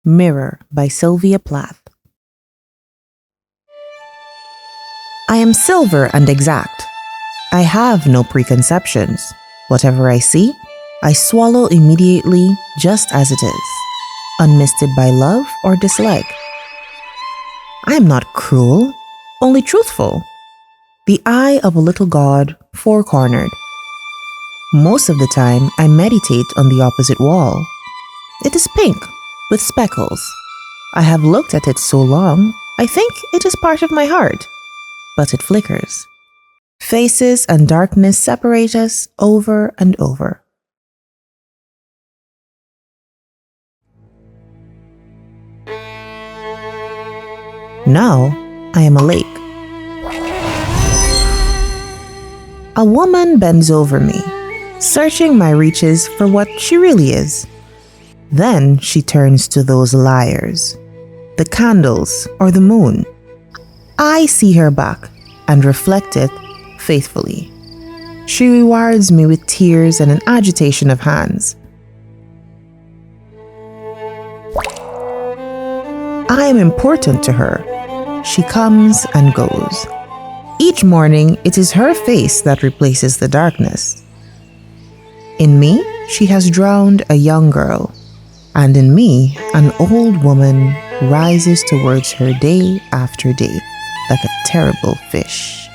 Mirror by Sylvia Plath. I am silver and exact. I have no preconceptions. Whatever I see, I swallow immediately just as it is, unmisted by love or dislike. I am not cruel, only truthful. The eye of a little god, four-cornered. Most of the time, I meditate on the opposite wall. It is pink, with speckles. I have looked at it so long, I think it is part of my heart, but it flickers. Faces and darkness separate us over and over. Now, I am a lake. A woman bends over me, searching my reaches for what she really is. Then she turns to those liars, the candles or the moon. I see her back and reflect it faithfully. She rewards me with tears and an agitation of hands. I am important to her. She comes and goes. Each morning, it is her face that replaces the darkness. In me, she has drowned a young girl, and in me, an old woman rises towards her day after day like a terrible fish.